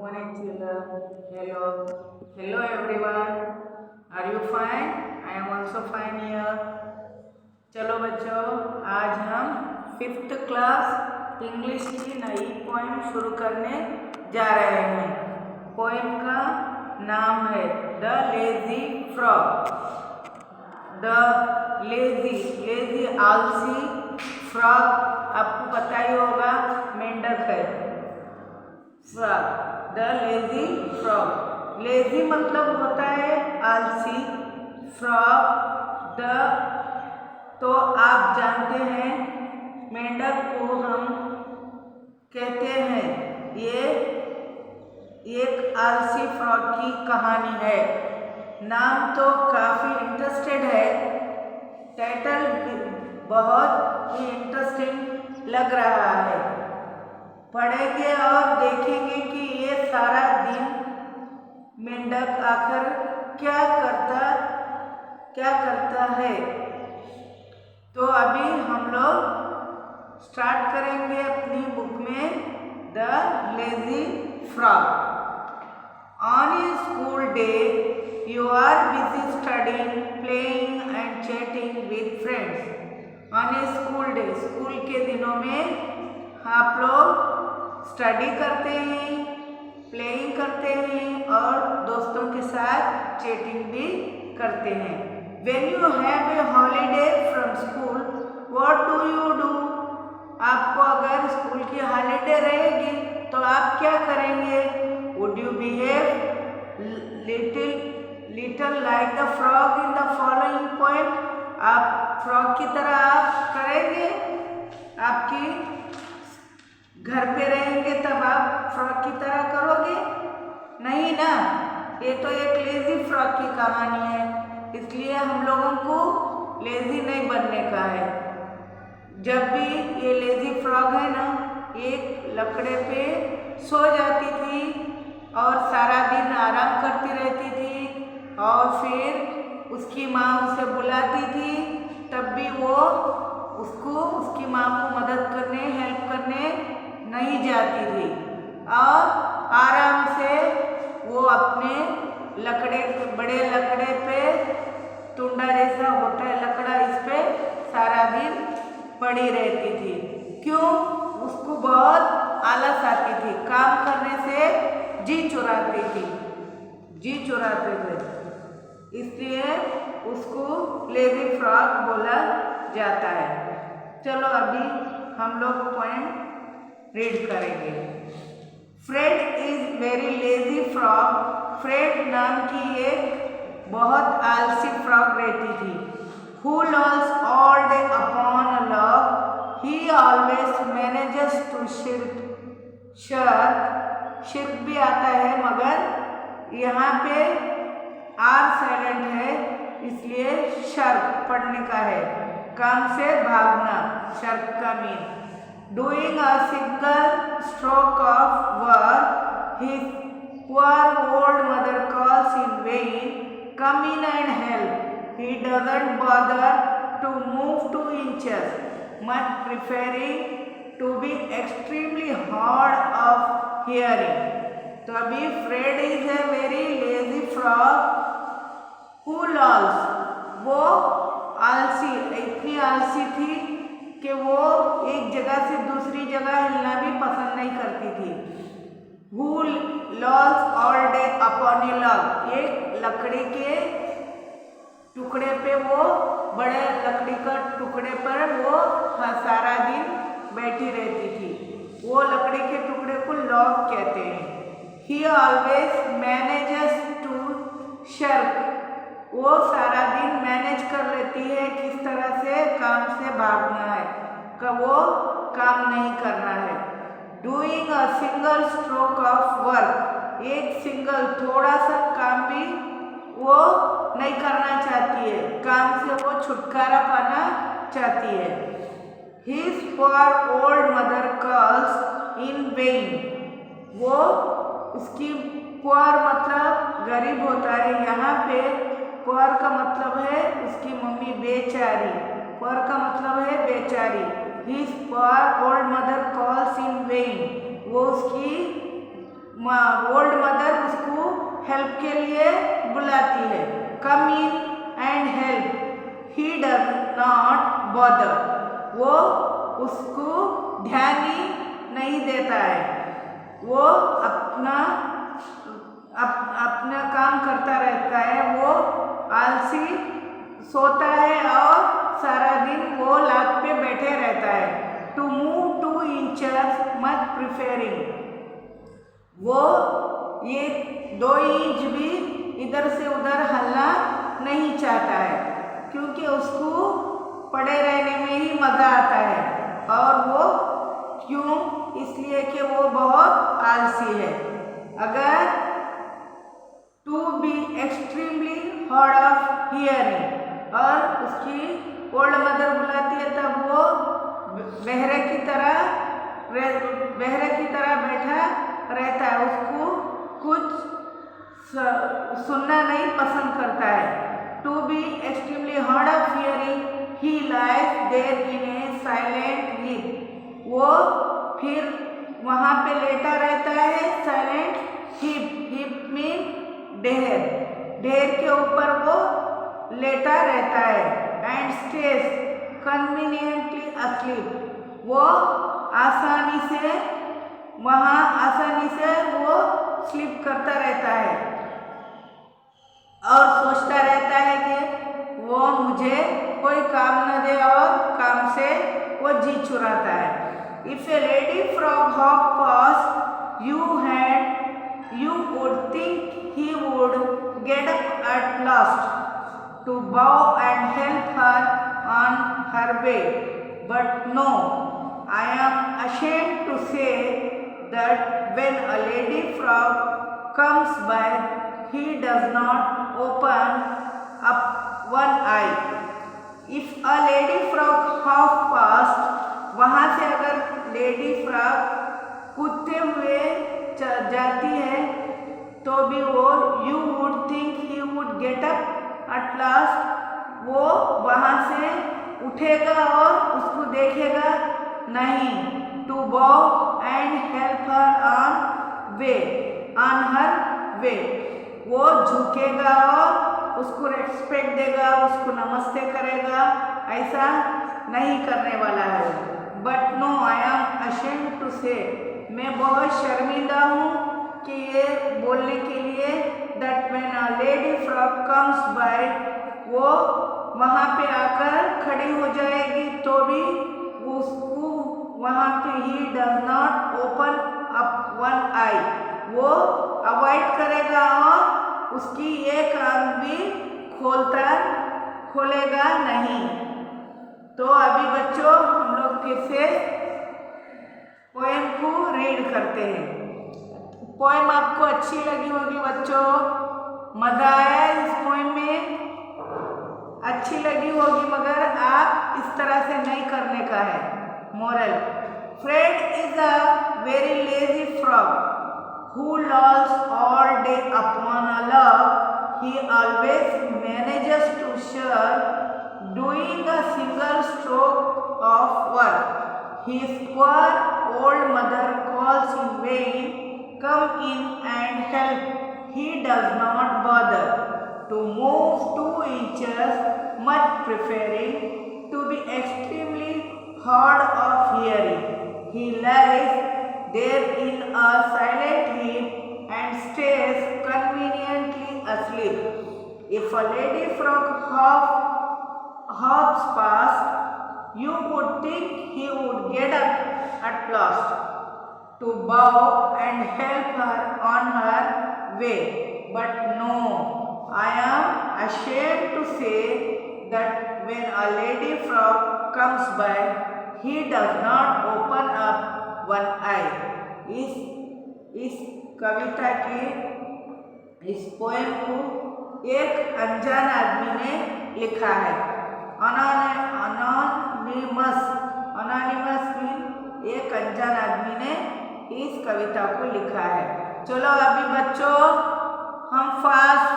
morning children. Hello everyone. Are you fine? I am also fine here. चलो बच्चों, आज हम 5th क्लास इंग्लिश की नई पोइम शुरू करने जा रहे हैं। पोइम का नाम है the lazy frog. The lazy आलसी फ्रॉग, आपको पता ही होगा मेंढक है। Frog, the lazy frog. Lazy मतलब होता है आलसी, फ्रॉग द, तो आप जानते हैं मेंढक को हम कहते हैं। ये एक आलसी फ्रॉग की कहानी है। नाम तो काफ़ी इंटरेस्टेड है, टाइटल बहुत ही इंटरेस्टिंग लग रहा है। पढ़ेंगे और देखेंगे कि ये सारा दिन मेंढक आखिर क्या करता है। तो अभी हम लोग स्टार्ट करेंगे अपनी बुक में the lazy frog. On A school day you are busy studying, playing and chatting with friends. On a school day, school के दिनों में आप लोग स्टडी करते हैं, प्लेइंग करते हैं और दोस्तों के साथ चैटिंग भी करते हैं। When you have a holiday from school, what do you do? आपको अगर स्कूल की हॉलीडे रहेगी तो आप क्या करेंगे? Would you behave little like the frog in the following poem? आप फ्रॉग की तरह आप करेंगे? आपकी घर पे रहेंगे तब आप फ्रॉग की तरह करोगे? नहीं ना, ये तो एक लेजी फ्रॉग की कहानी है, इसलिए हम लोगों को लेजी नहीं बनने का है। जब भी ये लेजी फ्रॉग है ना, एक लकड़े पे सो जाती थी और सारा दिन आराम करती रहती थी, और फिर उसकी माँ उसे बुलाती थी, तब भी वो उसकी माँ को मदद करने, हेल्प करने नहीं जाती थी, और आराम से वो अपने बड़े लकड़े पे, टुंडा जैसा होता है लकड़ा, इस पे सारा दिन पड़ी रहती थी। क्यों? उसको बहुत आलस आती थी, काम करने से जी चुराते थे, इसलिए उसको लेजी फ्रॉग बोला जाता है। चलो अभी हम लोग पॉइंट रीड करेंगे। Fred is very lazy frog. Fred नाम की एक बहुत आलसी फ्रॉग रहती थी। Who lolls all day upon a log, he always manages to शिर्क भी आता है, मगर यहाँ पे आर साइलेंट है, इसलिए शर्क पढ़ने का है। काम से भागना, शर्क का mean. Doing a single stroke of work, his poor old mother calls in when, come in and help. He doesn't bother to move 2 inches, much preferring to be extremely hard of hearing. तो अभी Fred is a very lazy frog who lolls. वो इतनी आलसी थी कि वो एक जगह से दूसरी जगह हिलना भी पसंद नहीं करती थी। Who lolls all day upon a log, एक लकड़ी के टुकड़े पे, वो बड़े लकड़ी का टुकड़े पर वो सारा दिन बैठी रहती थी। वो लकड़ी के टुकड़े को लॉग कहते हैं। He always manages to shirk. वो सारा दिन मैनेज कर लेती है किस तरह से काम से भागना है, कब वो काम नहीं करना है। Doing a single stroke of work, एक सिंगल थोड़ा सा काम भी वो नहीं करना चाहती है, काम से वो छुटकारा पाना चाहती है। His poor old mother calls in vain. वो उसकी poor मतलब गरीब होता है, यहाँ पे poor का मतलब है उसकी मम्मी बेचारी, poor का मतलब है बेचारी। His poor old mother calls in vain. वो उसकी ओल्ड मदर उसको हेल्प के लिए बुलाती है। Come in and help, he does not bother, वो उसको ध्यान ही नहीं देता है, वो अपना काम करता रहता है, वो आलसी सोता है और सारा दिन वो लात पे बैठे रहता है। टू मूव 2 इंचेस मच प्रिफेरिंग, वो ये 2 इंच भी इधर से उधर हलना नहीं चाहता है, क्योंकि उसको पड़े रहने में ही मज़ा आता है। और वो क्यों? इसलिए कि वो बहुत आलसी है। अगर to be extremely hard of hearing, और उसकी ओल्ड मदर बुलाती है तब वो बहरे की तरह बैठा रहता है, उसको कुछ सुनना नहीं पसंद करता है। To be extremely hard of hearing, he lies there in a silent heap, वो फिर वहाँ पे लेटा रहता है साइलेंट हीप, हीप में ढेर के ऊपर वो लेटा रहता है। एंड स्टेज कन्वीनियंटली अस्लीप, वो आसानी से वो स्लीप करता रहता है और सोचता रहता है कि वो मुझे कोई काम न दे और काम से वो जी चुराता है। If A lady frog hop pass you would think he would get up at last to bow and help her on her way. But no, I am ashamed to say that when a lady frog comes by, he does not open up one eye. If a lady frog half past, वहाँ से अगर lady frog कूदते हुए जाती है तो भी वो you would think he would get up at last, वो वहाँ से उठेगा और उसको देखेगा नहीं। To bow and help her on her way, वो झुकेगा और उसको रेस्पेक्ट देगा, उसको नमस्ते करेगा, ऐसा नहीं करने वाला है। But no, I am ashamed to say, मैं बहुत शर्मिंदा हूँ कि ये बोलने के लिए, that when a lady frog comes by, वो वहाँ पे आकर खड़ी हो जाएगी तो भी उसको वहाँ पे he does not open up one eye, वो अवॉइड करेगा और उसकी एक आंख भी खोलेगा नहीं। तो अभी बच्चों हम लोग फिर से पोएम को रीड करते हैं। पोएम आपको अच्छी लगी होगी बच्चों, मज़ा आया इस पोएम में? अच्छी लगी होगी, मगर आप इस तरह से नहीं करने का है। Moral, Fred is a very lazy frog who lolls all day upon a log. He always manages to shirk doing a single stroke of work. His poor old mother calls in vain, come in and help. He does not bother to move 2 inches, much preferring to be extremely hard of hearing. He lies there in a silent heap and stays conveniently asleep. If a lady frog hops past, you would think he would get up at last to bow and help her on her way. But no, I am ashamed to say that when a lady frog comes by, he does not open up one eye. इस कविता की, इस poem को एक अनजान आदमी ने लिखा है। अनोनिमस मीन एक अनजान आदमी ने इस कविता को लिखा है। चलो अभी बच्चों हम फास्ट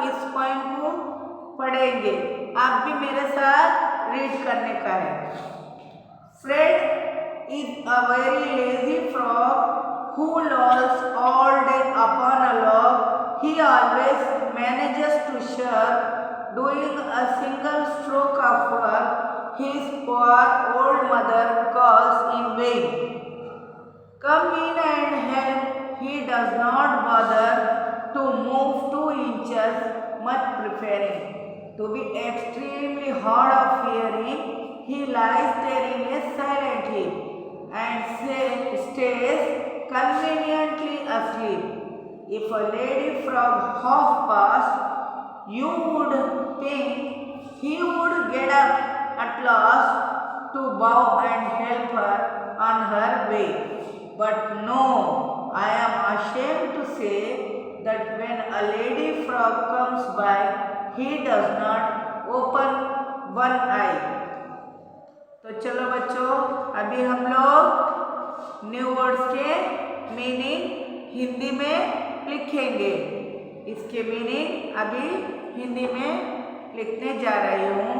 इस पोएम को पढ़ेंगे, आप भी मेरे साथ रीड करने का है। Fred is a very lazy frog who lolls all day upon a log, he always manages to shirk doing a single stroke of work his poor old mother calls in vain. Come in and help, he does not bother to move 2 inches, much preferring to be extremely hard of hearing. He lies there in a silent heap and stays conveniently asleep. If a lady frog half passed, you would think he would get up at last to bow and help her on her way. But no, I am ashamed to say that when a lady frog comes by, he does not open one eye. तो चलो बच्चों, अभी हम लोग new words के meaning Hindi में लिखेंगे। इसके मीनिंग अभी हिंदी में लिखने जा रही हूँ,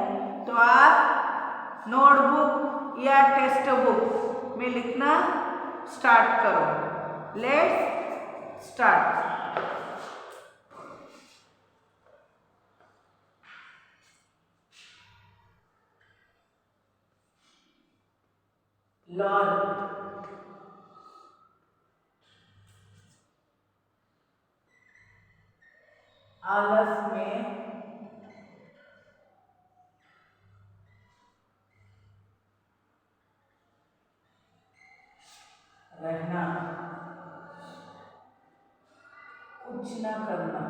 तो आप नोटबुक या टेक्स्ट बुक में लिखना स्टार्ट करो। Let's start. लॉल, आलस में रहना, कुछ न करना।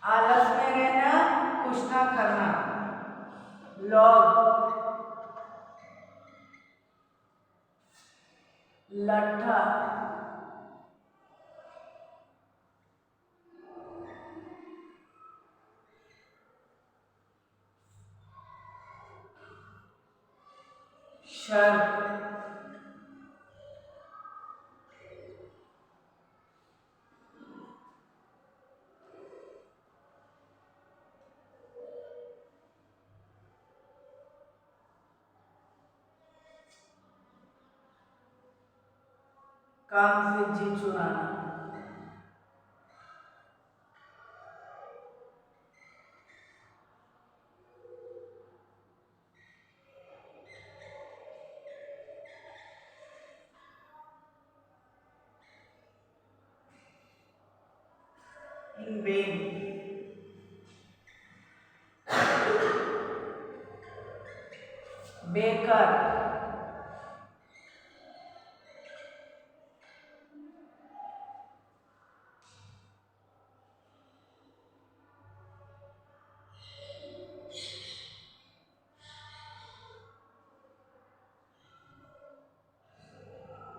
आलस में रहना, कुछ न करना। लॉग, लट्ठा, शर्क, काम से जी चुराना। इन वेन, बेकार,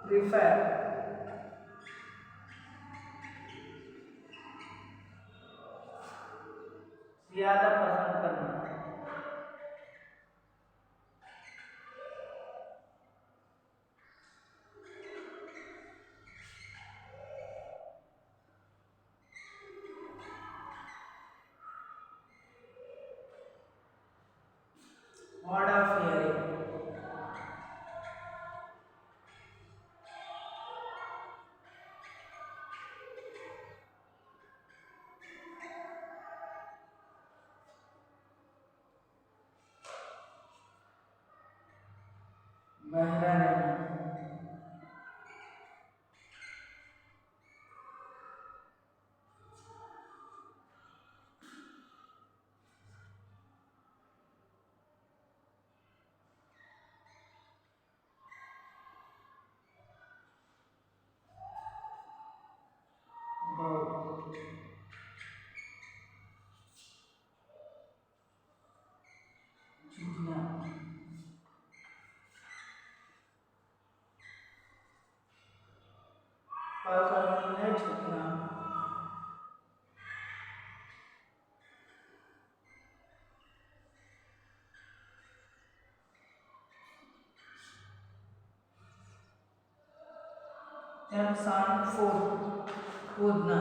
प्रिफर, ज्यादा पसंद करना। हॉर्ड ऑफ हियरिंग, बहरा रहना। झुकना, पकड़ना है झुकना। jumps on foot, कूदना।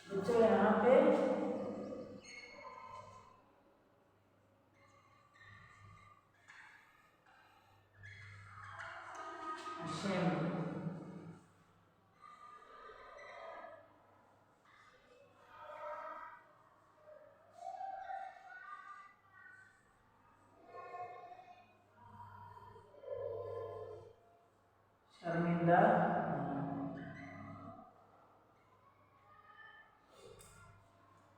बच्चों यहाँ पे शर्मिंदा।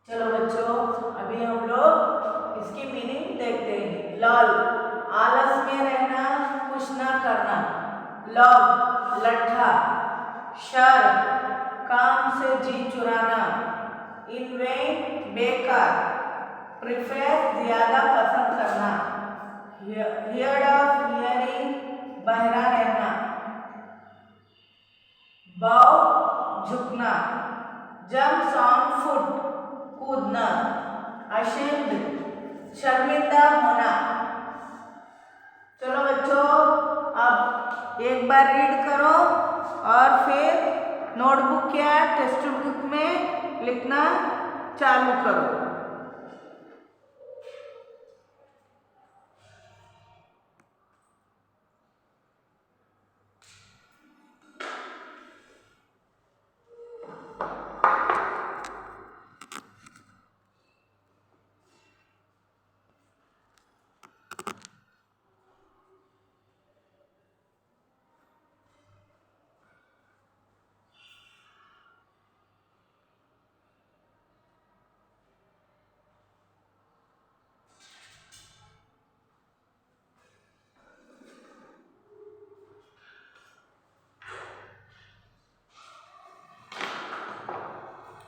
चलो बच्चों, अभी हम लोग इसकी मीनिंग देखते हैं। लॉल, आलस में रहना, कुछ ना करना। लॉग, लट्ठा। शर, काम से जी चुराना। इनवेन, बेकार। प्रिफर, ज्यादा पसंद करना। हियर्ड ऑफ, हियरिंग, बहरा रहना। बाव, झुकना। जंप्स ऑन फुट, कूदना। अशेम्ड, शर्मिंदा होना। चलो बच्चों, अब एक बार रीड करो और फिर नोटबुक या टेक्स्ट बुक में लिखना चालू करो।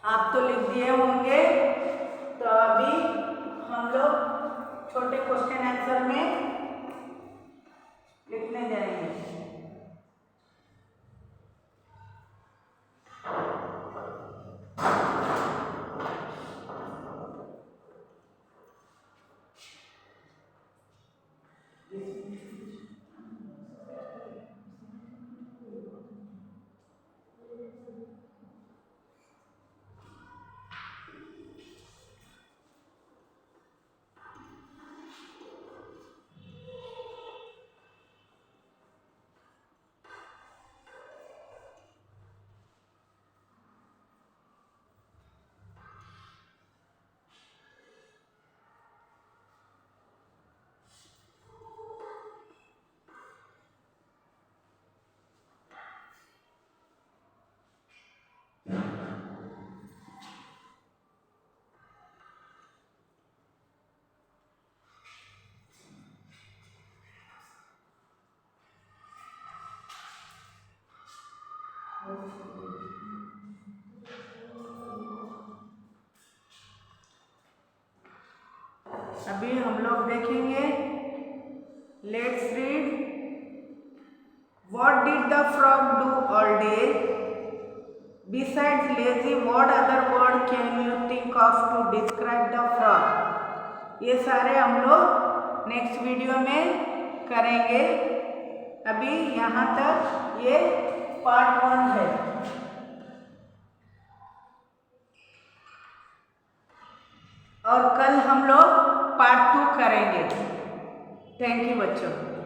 आप तो लिख दिए होंगे, तो अभी हम लोग छोटे क्वेश्चन आंसर में लिखने जाएंगे। अभी हम लोग देखेंगे। Let's read. What did the frog do all day? Besides lazy, what other word can you think of to describe the frog? ये सारे हम लोग नेक्स्ट वीडियो में करेंगे। अभी यहाँ तक ये पार्ट 1 है। और कल हम लोग पार्ट 2 करेंगे। थैंक यू बच्चों।